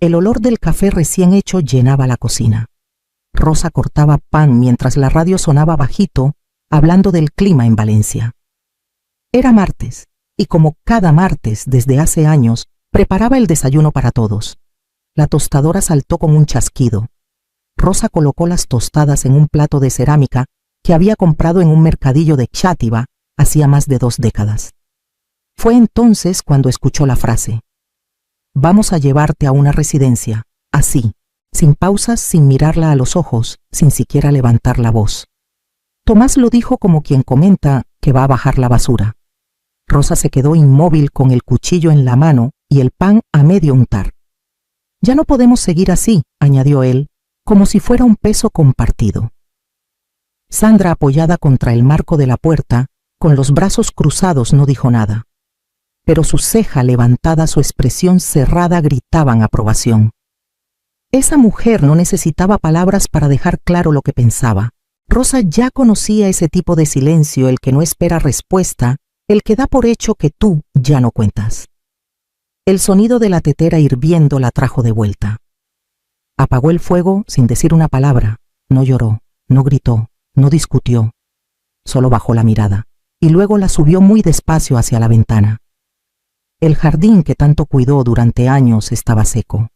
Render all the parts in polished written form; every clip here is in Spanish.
El olor del café recién hecho llenaba la cocina. Rosa cortaba pan mientras la radio sonaba bajito, hablando del clima en Valencia. Era martes, y como cada martes desde hace años, preparaba el desayuno para todos. La tostadora saltó con un chasquido. Rosa colocó las tostadas en un plato de cerámica que había comprado en un mercadillo de Xàtiva hacía más de 2 décadas. Fue entonces cuando escuchó la frase: «Vamos a llevarte a una residencia», así, sin pausas, sin mirarla a los ojos, sin siquiera levantar la voz. Tomás lo dijo como quien comenta que va a bajar la basura. Rosa se quedó inmóvil con el cuchillo en la mano y el pan a medio untar. «Ya no podemos seguir así», añadió él, como si fuera un peso compartido. Sandra, apoyada contra el marco de la puerta, con los brazos cruzados, no dijo nada. Pero su ceja levantada, su expresión cerrada gritaban aprobación. Esa mujer no necesitaba palabras para dejar claro lo que pensaba. Rosa ya conocía ese tipo de silencio, el que no espera respuesta, el que da por hecho que tú ya no cuentas. El sonido de la tetera hirviendo la trajo de vuelta. Apagó el fuego sin decir una palabra. No lloró, no gritó, no discutió. Solo bajó la mirada y luego la subió muy despacio hacia la ventana. El jardín que tanto cuidó durante años estaba seco.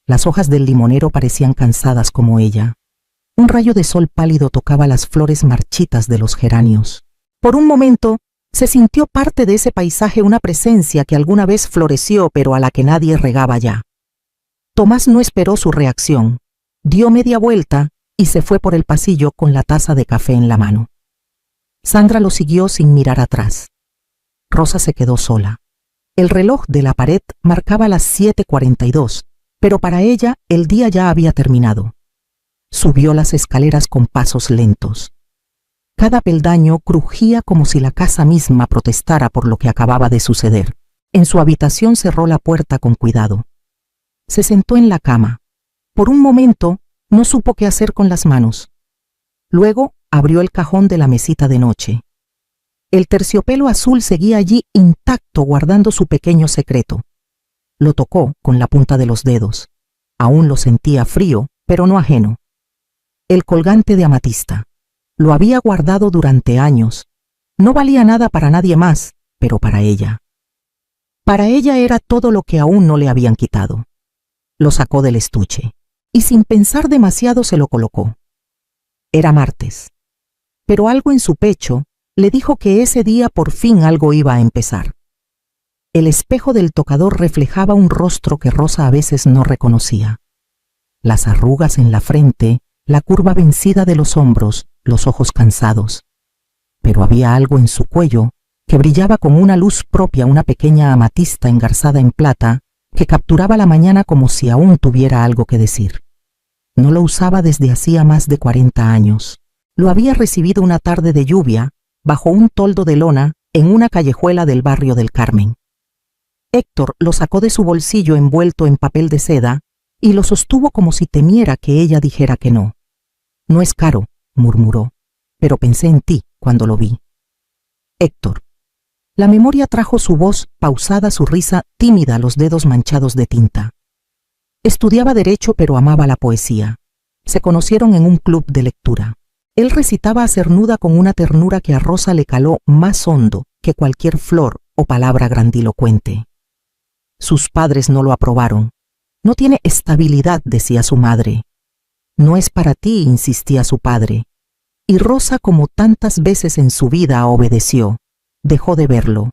Las hojas del limonero parecían cansadas como ella. Un rayo de sol pálido tocaba las flores marchitas de los geranios. Por un momento, se sintió parte de ese paisaje, una presencia que alguna vez floreció pero a la que nadie regaba ya. Tomás no esperó su reacción. Dio media vuelta y se fue por el pasillo con la taza de café en la mano. Sandra lo siguió sin mirar atrás. Rosa se quedó sola. El reloj de la pared marcaba las 7:42, pero para ella el día ya había terminado. Subió las escaleras con pasos lentos. Cada peldaño crujía como si la casa misma protestara por lo que acababa de suceder. En su habitación cerró la puerta con cuidado. Se sentó en la cama. Por un momento no supo qué hacer con las manos. Luego abrió el cajón de la mesita de noche. El terciopelo azul seguía allí intacto, guardando su pequeño secreto. Lo tocó con la punta de los dedos. Aún lo sentía frío, pero no ajeno. El colgante de amatista. Lo había guardado durante años. No valía nada para nadie más, pero para ella. Para ella era todo lo que aún no le habían quitado. Lo sacó del estuche y sin pensar demasiado se lo colocó. Era martes, pero algo en su pecho le dijo que ese día por fin algo iba a empezar. El espejo del tocador reflejaba un rostro que Rosa a veces no reconocía. Las arrugas en la frente, la curva vencida de los hombros, los ojos cansados. Pero había algo en su cuello que brillaba con una luz propia, una pequeña amatista engarzada en plata que capturaba la mañana como si aún tuviera algo que decir. No lo usaba desde hacía más de 40 años. Lo había recibido una tarde de lluvia, bajo un toldo de lona, en una callejuela del barrio del Carmen. Héctor lo sacó de su bolsillo envuelto en papel de seda y lo sostuvo como si temiera que ella dijera que no. «No es caro», murmuró, «pero pensé en ti cuando lo vi». Héctor. La memoria trajo su voz pausada, su risa tímida, los dedos manchados de tinta. Estudiaba derecho pero amaba la poesía. Se conocieron en un club de lectura. Él recitaba a cernuda con una ternura que a Rosa le caló más hondo que cualquier flor o palabra grandilocuente. Sus padres no lo aprobaron. «No tiene estabilidad», decía su madre. «No es para ti», insistía su padre. Y Rosa, como tantas veces en su vida, obedeció. Dejó de verlo.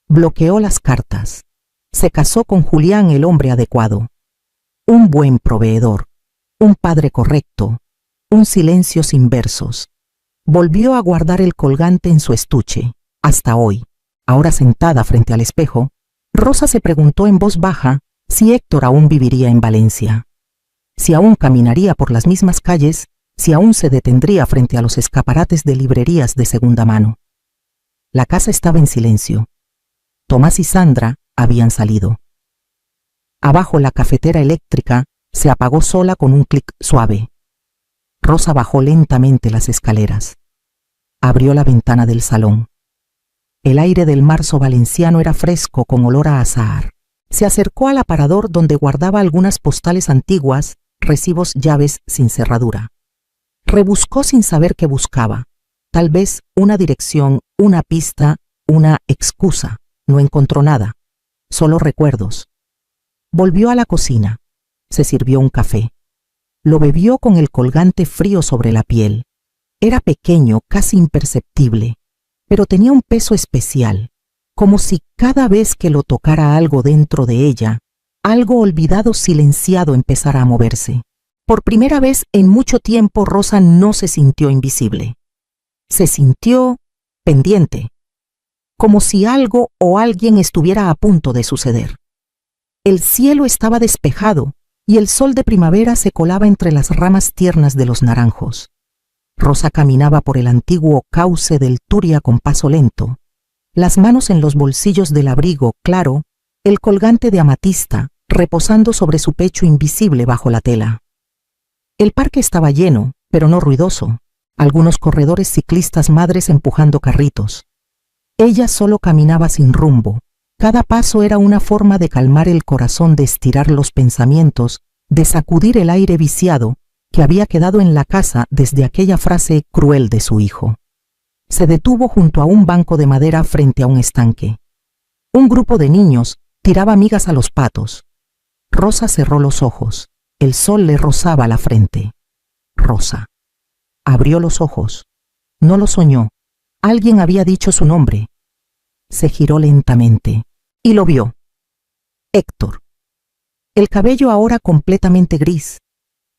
Bloqueó las cartas. Se casó con Julián, el hombre adecuado. Un buen proveedor. Un padre correcto. Un silencio sin versos. Volvió a guardar el colgante en su estuche. Hasta hoy, ahora sentada frente al espejo, Rosa se preguntó en voz baja si Héctor aún viviría en Valencia. Si aún caminaría por las mismas calles, si aún se detendría frente a los escaparates de librerías de segunda mano. La casa estaba en silencio. Tomás y Sandra habían salido. Abajo la cafetera eléctrica se apagó sola con un clic suave. Rosa bajó lentamente las escaleras. Abrió la ventana del salón. El aire del marzo valenciano era fresco con olor a azahar. Se acercó al aparador donde guardaba algunas postales antiguas, recibos, llaves sin cerradura. Rebuscó sin saber qué buscaba. Tal vez una dirección, una pista, una excusa. No encontró nada, solo recuerdos. Volvió a la cocina. Se sirvió un café. Lo bebió con el colgante frío sobre la piel. Era pequeño, casi imperceptible, pero tenía un peso especial, como si cada vez que lo tocara algo dentro de ella, algo olvidado, silenciado, empezara a moverse. Por primera vez en mucho tiempo, Rosa no se sintió invisible. Se sintió pendiente, como si algo o alguien estuviera a punto de suceder. El cielo estaba despejado y el sol de primavera se colaba entre las ramas tiernas de los naranjos. Rosa caminaba por el antiguo cauce del Turia con paso lento, las manos en los bolsillos del abrigo claro, el colgante de amatista reposando sobre su pecho invisible bajo la tela. El parque estaba lleno, pero no ruidoso, algunos corredores ciclistas madres empujando carritos. Ella solo caminaba sin rumbo. Cada paso era una forma de calmar el corazón, de estirar los pensamientos, de sacudir el aire viciado que había quedado en la casa desde aquella frase cruel de su hijo. Se detuvo junto a un banco de madera frente a un estanque. Un grupo de niños tiraba migas a los patos. Rosa cerró los ojos. El sol le rozaba la frente. Rosa. Abrió los ojos. No lo soñó. Alguien había dicho su nombre. Se giró lentamente y lo vio. Héctor. El cabello ahora completamente gris,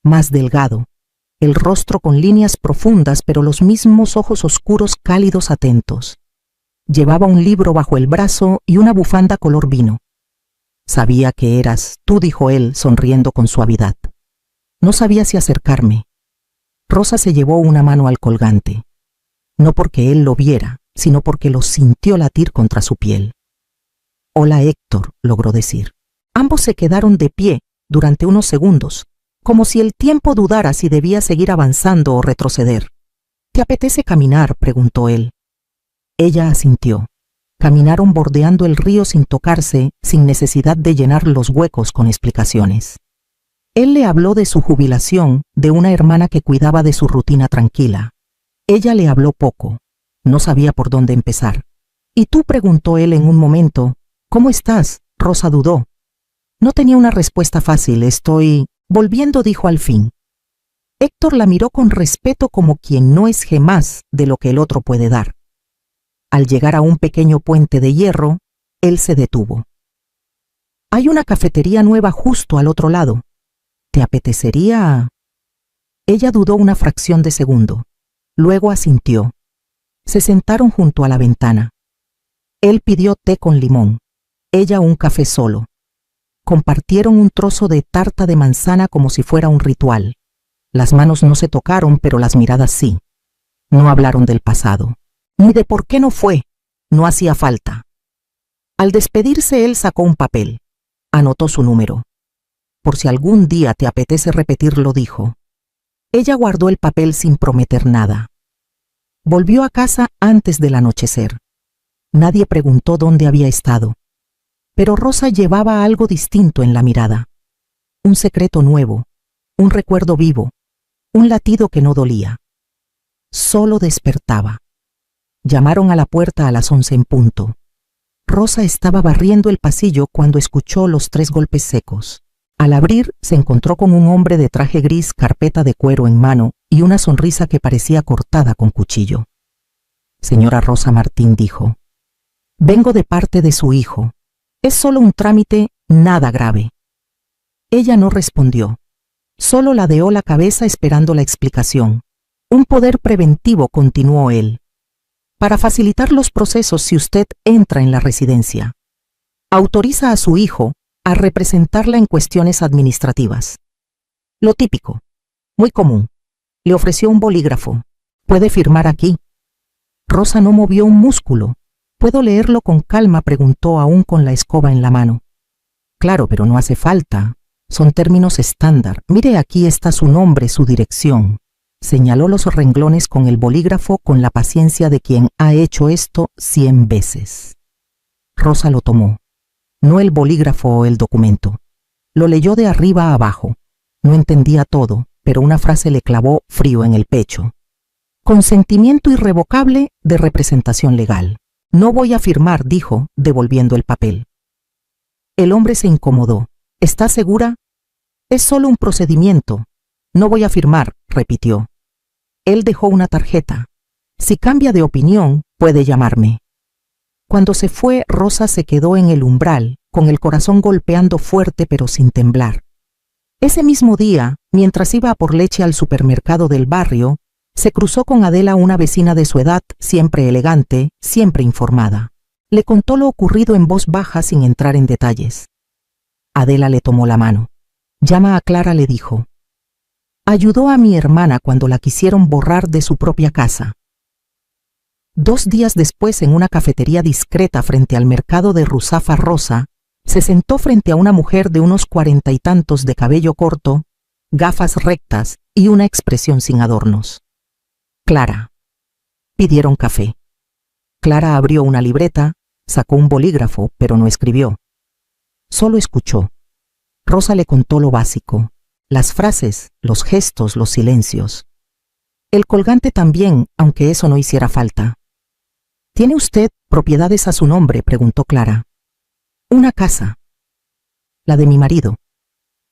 más delgado, el rostro con líneas profundas, pero los mismos ojos oscuros cálidos atentos. Llevaba un libro bajo el brazo y una bufanda color vino. Sabía que eras tú, dijo él, sonriendo con suavidad. No sabía si acercarme. Rosa se llevó una mano al colgante. No porque él lo viera, sino porque lo sintió latir contra su piel. Hola, Héctor, logró decir. Ambos se quedaron de pie durante unos segundos, como si el tiempo dudara si debía seguir avanzando o retroceder. ¿Te apetece caminar?, preguntó él. Ella asintió. Caminaron bordeando el río sin tocarse, sin necesidad de llenar los huecos con explicaciones. Él le habló de su jubilación, de una hermana que cuidaba de su rutina tranquila. Ella le habló poco. No sabía por dónde empezar. ¿Y tú?, preguntó él en un momento. ¿Cómo estás? Rosa dudó. No tenía una respuesta fácil. Estoy volviendo, dijo al fin. Héctor la miró con respeto, como quien no esge más de lo que el otro puede dar. Al llegar a un pequeño puente de hierro, él se detuvo. Hay una cafetería nueva justo al otro lado. ¿Te apetecería? Ella dudó una fracción de segundo. Luego asintió. Se sentaron junto a la ventana. Él pidió té con limón, ella un café solo. Compartieron un trozo de tarta de manzana como si fuera un ritual. Las manos no se tocaron, pero las miradas sí. No hablaron del pasado, ni de por qué no fue. No hacía falta. Al despedirse, él sacó un papel. Anotó su número. Por si algún día te apetece repetirlo, dijo. Ella guardó el papel sin prometer nada. Volvió a casa antes del anochecer. Nadie preguntó dónde había estado. Pero Rosa llevaba algo distinto en la mirada. Un secreto nuevo, un recuerdo vivo, un latido que no dolía. Solo despertaba. Llamaron a la puerta a las 11 en punto. Rosa estaba barriendo el pasillo cuando escuchó los 3 golpes secos. Al abrir, se encontró con un hombre de traje gris, carpeta de cuero en mano y una sonrisa que parecía cortada con cuchillo. Señora Rosa Martín, dijo. Vengo de parte de su hijo. Es solo un trámite, nada grave. Ella no respondió. Solo ladeó la cabeza esperando la explicación. Un poder preventivo, continuó él. Para facilitar los procesos si usted entra en la residencia. Autoriza a su hijo a representarla en cuestiones administrativas. Lo típico, muy común. Le ofreció un bolígrafo. ¿Puede firmar aquí? Rosa no movió un músculo. ¿Puedo leerlo con calma?, preguntó aún con la escoba en la mano. Claro, pero no hace falta. Son términos estándar. Mire, aquí está su nombre, su dirección. Señaló los renglones con el bolígrafo con la paciencia de quien ha hecho esto 100 veces. Rosa lo tomó. no el bolígrafo o el documento. Lo leyó de arriba a abajo. No entendía todo, pero una frase le clavó frío en el pecho. Consentimiento irrevocable de representación legal. No voy a firmar, dijo, devolviendo el papel. El hombre se incomodó. ¿Estás segura? Es solo un procedimiento. No voy a firmar, repitió. Él dejó una tarjeta. Si cambia de opinión, puede llamarme. Cuando se fue, Rosa se quedó en el umbral, con el corazón golpeando fuerte pero sin temblar. Ese mismo día, mientras iba a por leche al supermercado del barrio, se cruzó con Adela, una vecina de su edad, siempre elegante, siempre informada. Le contó lo ocurrido en voz baja sin entrar en detalles. Adela le tomó la mano. Llama a Clara, le dijo. Ayudó a mi hermana cuando la quisieron borrar de su propia casa. 2 días después, en una cafetería discreta frente al mercado de Ruzafa, Rosa se sentó frente a una mujer de unos 40 y tantos, de cabello corto, gafas rectas y una expresión sin adornos. Clara. Pidieron café. Clara abrió una libreta, sacó un bolígrafo, pero no escribió. Solo escuchó. Rosa le contó lo básico, las frases, los gestos, los silencios. El colgante también, aunque eso no hiciera falta. ¿Tiene usted propiedades a su nombre?, preguntó Clara. Una casa. La de mi marido.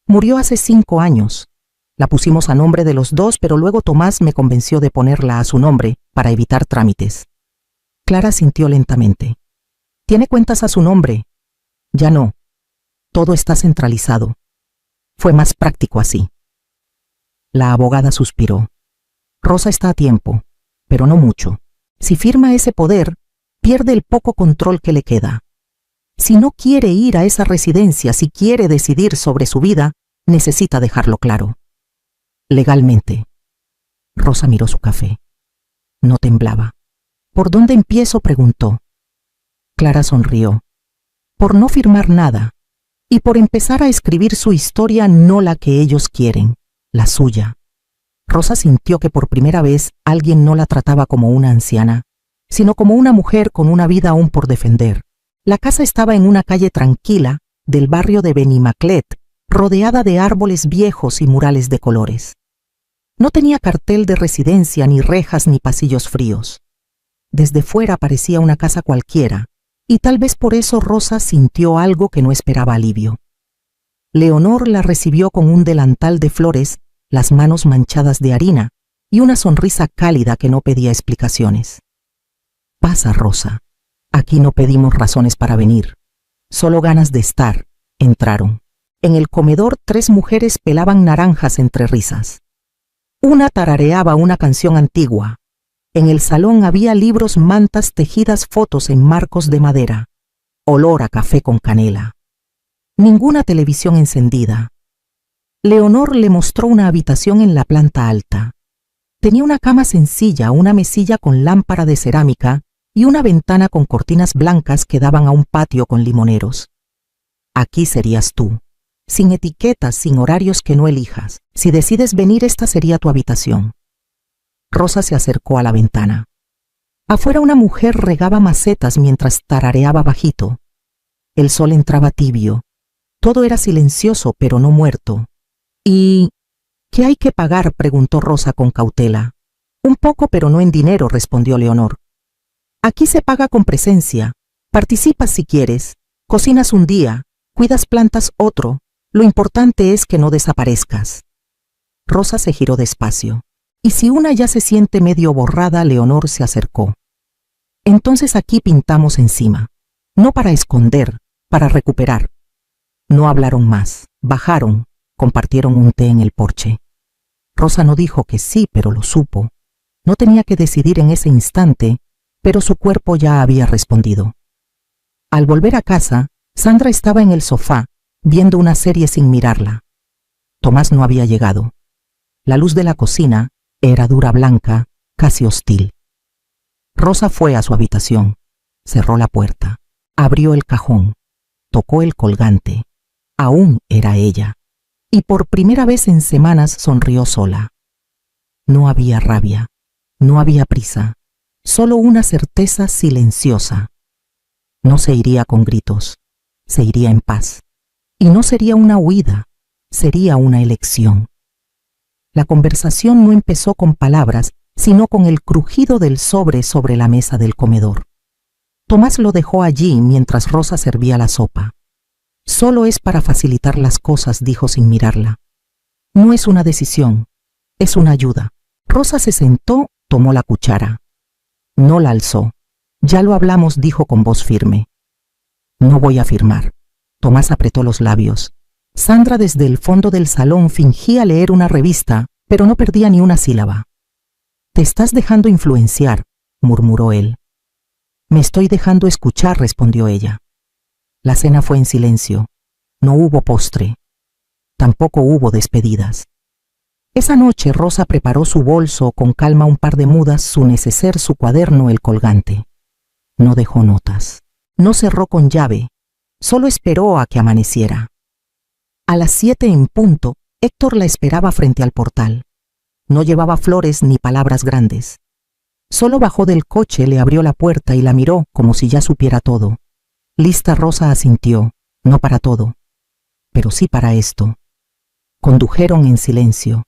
Murió hace 5 años. La pusimos a nombre de los dos, pero luego Tomás me convenció de ponerla a su nombre para evitar trámites. Clara sintió lentamente. ¿Tiene cuentas a su nombre? Ya no. Todo está centralizado. Fue más práctico así. La abogada suspiró. Rosa está a tiempo, pero no mucho. Si firma ese poder, pierde el poco control que le queda. Si no quiere ir a esa residencia, si quiere decidir sobre su vida, necesita dejarlo claro. Legalmente. Rosa miró su café. No temblaba. ¿Por dónde empiezo?, preguntó. Clara sonrió. Por no firmar nada. Y por empezar a escribir su historia, no la que ellos quieren, la suya. Rosa sintió que por primera vez alguien no la trataba como una anciana, sino como una mujer con una vida aún por defender. La casa estaba en una calle tranquila del barrio de Benimaclet, rodeada de árboles viejos y murales de colores. No tenía cartel de residencia, ni rejas, ni pasillos fríos. Desde fuera parecía una casa cualquiera, y tal vez por eso Rosa sintió algo que no esperaba alivio. Leonor la recibió con un delantal de flores, las manos manchadas de harina y una sonrisa cálida que no pedía explicaciones. Pasa, Rosa. Aquí no pedimos razones para venir, solo ganas de estar. Entraron. En el comedor 3 mujeres pelaban naranjas entre risas. Una tarareaba una canción antigua. En el salón había libros, mantas tejidas, fotos en marcos de madera. Olor a café con canela. Ninguna televisión encendida. Leonor le mostró una habitación en la planta alta. Tenía una cama sencilla, una mesilla con lámpara de cerámica y una ventana con cortinas blancas que daban a un patio con limoneros. Aquí serías tú, sin etiquetas, sin horarios que no elijas. Si decides venir, esta sería tu habitación. Rosa se acercó a la ventana. Afuera una mujer regaba macetas mientras tarareaba bajito. El sol entraba tibio. Todo era silencioso, pero no muerto. ¿Y qué hay que pagar?, preguntó Rosa con cautela. Un poco, pero no en dinero, respondió Leonor. Aquí se paga con presencia. Participas si quieres. Cocinas un día, cuidas plantas otro. Lo importante es que no desaparezcas. Rosa se giró despacio. Y si una ya se siente medio borrada, Leonor se acercó. Entonces aquí pintamos encima. No para esconder, para recuperar. No hablaron más. Bajaron. Compartieron un té en el porche. Rosa no dijo que sí, pero lo supo. No tenía que decidir en ese instante, pero su cuerpo ya había respondido. Al volver a casa, Sandra estaba en el sofá, viendo una serie sin mirarla. Tomás no había llegado. La luz de la cocina era dura, blanca, casi hostil. Rosa fue a su habitación, cerró la puerta, abrió el cajón, tocó el colgante. Aún era ella. Y por primera vez en semanas sonrió sola. No había rabia, no había prisa, solo una certeza silenciosa. No se iría con gritos, se iría en paz. Y no sería una huida, sería una elección. La conversación no empezó con palabras, sino con el crujido del sobre la mesa del comedor. Tomás lo dejó allí mientras Rosa servía la sopa. Solo es para facilitar las cosas, dijo sin mirarla. No es una decisión, es una ayuda. Rosa se sentó, tomó la cuchara. No la alzó. Ya lo hablamos, dijo con voz firme. No voy a firmar. Tomás apretó los labios. Sandra desde el fondo del salón fingía leer una revista, pero no perdía ni una sílaba. Te estás dejando influenciar, murmuró él. Me estoy dejando escuchar, respondió ella. La cena fue en silencio. No hubo postre. Tampoco hubo despedidas. Esa noche Rosa preparó su bolso, con calma un par de mudas, su neceser, su cuaderno, el colgante. No dejó notas. No cerró con llave. Solo esperó a que amaneciera. A las 7 en punto, Héctor la esperaba frente al portal. No llevaba flores ni palabras grandes. Solo bajó del coche, le abrió la puerta y la miró como si ya supiera todo. Lista, Rosa asintió, no para todo, pero sí para esto. Condujeron en silencio.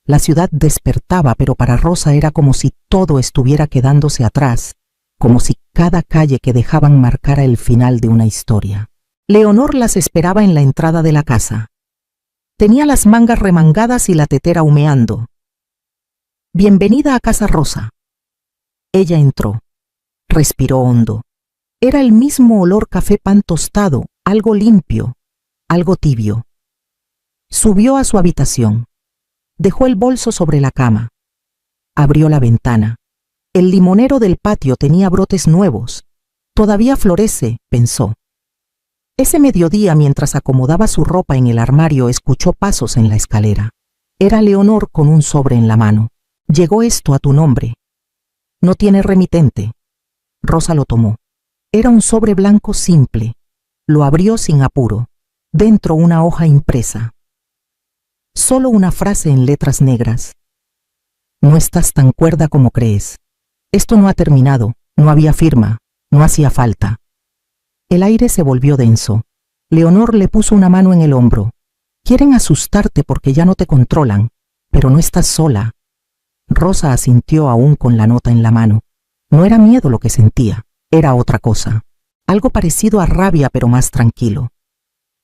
La ciudad despertaba, pero para Rosa era como si todo estuviera quedándose atrás, como si cada calle que dejaban marcara el final de una historia. Leonor las esperaba en la entrada de la casa. Tenía las mangas remangadas y la tetera humeando. Bienvenida a casa, Rosa. Ella entró. Respiró hondo. Era el mismo olor café pan tostado, algo limpio, algo tibio. Subió a su habitación. Dejó el bolso sobre la cama. Abrió la ventana. El limonero del patio tenía brotes nuevos. Todavía florece, pensó. Ese mediodía, mientras acomodaba su ropa en el armario, escuchó pasos en la escalera. Era Leonor con un sobre en la mano. Llegó esto a tu nombre. No tiene remitente. Rosa lo tomó. Era un sobre blanco simple. Lo abrió sin apuro. Dentro una hoja impresa. Solo una frase en letras negras. No estás tan cuerda como crees. Esto no ha terminado. No había firma. No hacía falta. El aire se volvió denso. Leonor le puso una mano en el hombro. Quieren asustarte porque ya no te controlan, pero no estás sola. Rosa asintió aún con la nota en la mano. No era miedo lo que sentía, era otra cosa. Algo parecido a rabia, pero más tranquilo.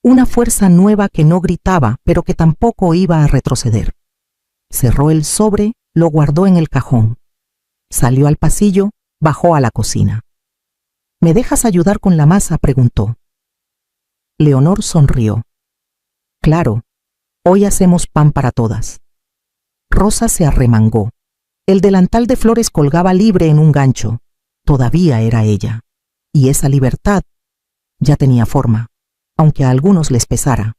Una fuerza nueva que no gritaba, pero que tampoco iba a retroceder. Cerró el sobre, lo guardó en el cajón. Salió al pasillo, bajó a la cocina. ¿Me dejas ayudar con la masa?, preguntó. Leonor sonrió. Claro, hoy hacemos pan para todas. Rosa se arremangó. El delantal de flores colgaba libre en un gancho. Todavía era ella. Y esa libertad ya tenía forma, aunque a algunos les pesara.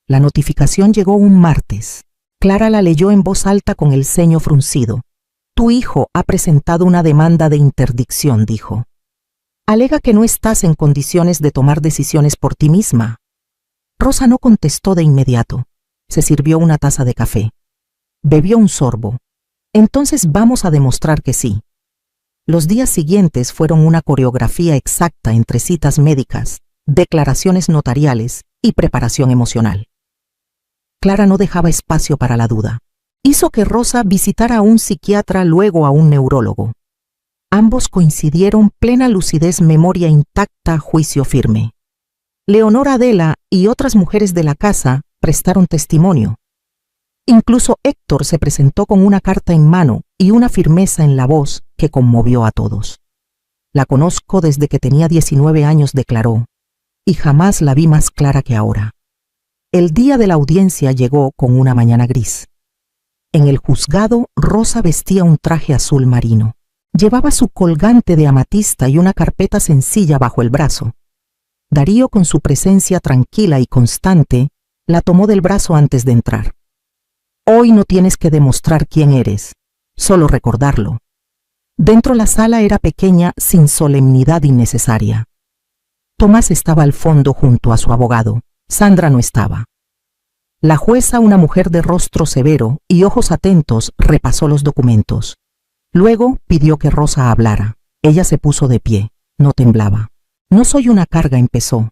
La notificación llegó un martes. Clara la leyó en voz alta con el ceño fruncido. Tu hijo ha presentado una demanda de interdicción, dijo. Alega que no estás en condiciones de tomar decisiones por ti misma. Rosa no contestó de inmediato. Se sirvió una taza de café. Bebió un sorbo. Entonces vamos a demostrar que sí. Los días siguientes fueron una coreografía exacta entre citas médicas, declaraciones notariales y preparación emocional. Clara no dejaba espacio para la duda. Hizo que Rosa visitara a un psiquiatra, luego a un neurólogo. Ambos coincidieron: plena lucidez, memoria intacta, juicio firme. Leonor, Adela y otras mujeres de la casa prestaron testimonio. Incluso Héctor se presentó con una carta en mano y una firmeza en la voz que conmovió a todos. La conozco desde que tenía 19 años, declaró, y jamás la vi más clara que ahora. El día de la audiencia llegó con una mañana gris. En el juzgado, Rosa vestía un traje azul marino. Llevaba su colgante de amatista y una carpeta sencilla bajo el brazo. Darío, con su presencia tranquila y constante, la tomó del brazo antes de entrar. Hoy no tienes que demostrar quién eres, solo recordarlo. Dentro la sala era pequeña, sin solemnidad innecesaria. Tomás estaba al fondo junto a su abogado. Sandra no estaba. La jueza, una mujer de rostro severo y ojos atentos, repasó los documentos. Luego pidió que Rosa hablara. Ella se puso de pie, no temblaba. No soy una carga, empezó.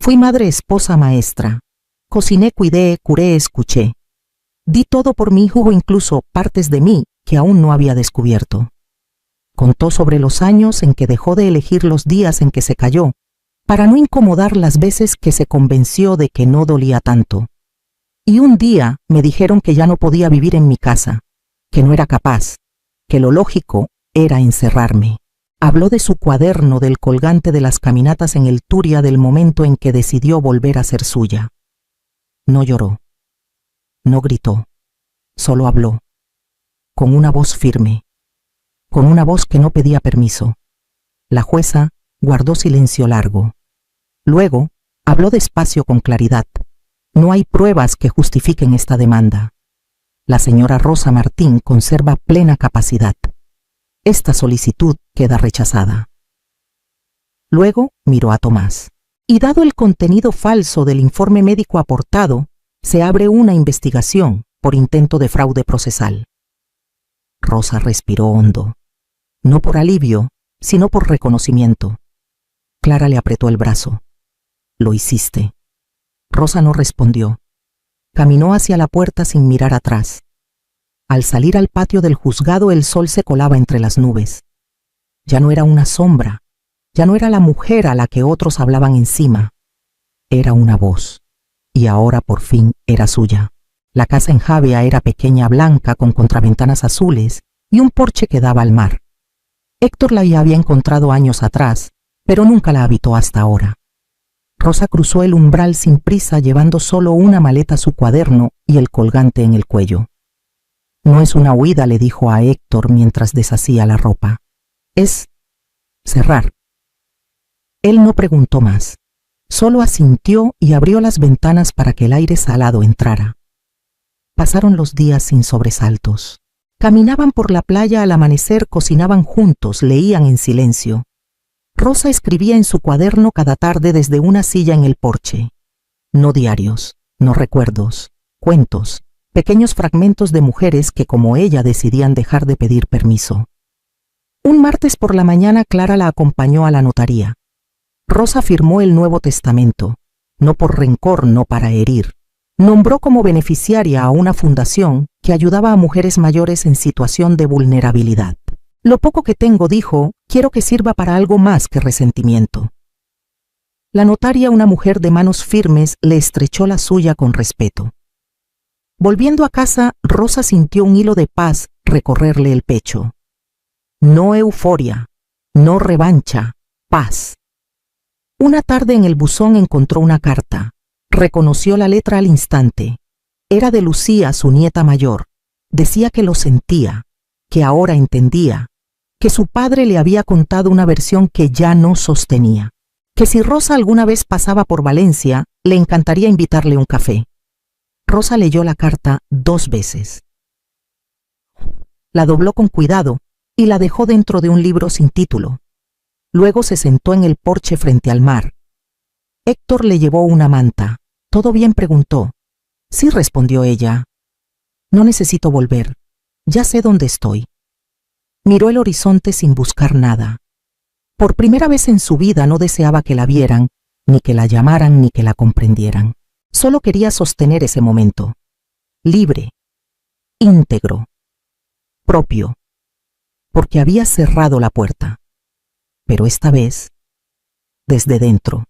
Fui madre, esposa, maestra. Cociné, cuidé, curé, escuché. Di todo por mi hijo, incluso partes de mí que aún no había descubierto. Contó sobre los años en que dejó de elegir los días en que se cayó, para no incomodar las veces que se convenció de que no dolía tanto. Y un día me dijeron que ya no podía vivir en mi casa, que no era capaz, que lo lógico era encerrarme. Habló de su cuaderno, del colgante de las caminatas en el Turia, del momento en que decidió volver a ser suya. No lloró, no gritó, solo habló, con una voz firme, con una voz que no pedía permiso. La jueza guardó silencio largo. Luego habló despacio con claridad. No hay pruebas que justifiquen esta demanda. La señora Rosa Martín conserva plena capacidad. Esta solicitud queda rechazada. Luego miró a Tomás. Y dado el contenido falso del informe médico aportado, se abre una investigación por intento de fraude procesal. Rosa respiró hondo, no por alivio, sino por reconocimiento. Clara le apretó el brazo. Lo hiciste. Rosa no respondió. Caminó hacia la puerta sin mirar atrás. Al salir al patio del juzgado, el sol se colaba entre las nubes. Ya no era una sombra, ya no era la mujer a la que otros hablaban encima. Era una voz, y ahora por fin era suya. La casa en Javea era pequeña, blanca, con contraventanas azules y un porche que daba al mar. Héctor la ya había encontrado años atrás, pero nunca la habitó hasta ahora. Rosa cruzó el umbral sin prisa, llevando solo una maleta, su cuaderno y el colgante en el cuello. No es una huida, le dijo a Héctor mientras deshacía la ropa. Es cerrar. Él no preguntó más. Solo asintió y abrió las ventanas para que el aire salado entrara. Pasaron los días sin sobresaltos. Caminaban por la playa al amanecer, cocinaban juntos, leían en silencio. Rosa escribía en su cuaderno cada tarde desde una silla en el porche. No diarios, no recuerdos, cuentos, pequeños fragmentos de mujeres que, como ella, decidían dejar de pedir permiso. Un martes por la mañana, Clara la acompañó a la notaría. Rosa firmó el Nuevo Testamento, no por rencor, no para herir. Nombró como beneficiaria a una fundación que ayudaba a mujeres mayores en situación de vulnerabilidad. Lo poco que tengo, dijo, quiero que sirva para algo más que resentimiento. La notaria, una mujer de manos firmes, le estrechó la suya con respeto. Volviendo a casa, Rosa sintió un hilo de paz recorrerle el pecho. No euforia, no revancha, paz. Una tarde en el buzón encontró una carta. Reconoció la letra al instante. Era de Lucía, su nieta mayor. Decía que lo sentía, que ahora entendía, que su padre le había contado una versión que ya no sostenía, que si Rosa alguna vez pasaba por Valencia, le encantaría invitarle un café. Rosa leyó la carta 2 veces. La dobló con cuidado y la dejó dentro de un libro sin título. Luego se sentó en el porche frente al mar. Héctor le llevó una manta. ¿Todo bien?, preguntó. Sí, respondió ella. No necesito volver. Ya sé dónde estoy. Miró el horizonte sin buscar nada. Por primera vez en su vida no deseaba que la vieran, ni que la llamaran, ni que la comprendieran. Solo quería sostener ese momento. Libre, íntegro, propio, porque había cerrado la puerta. Pero esta vez, desde dentro.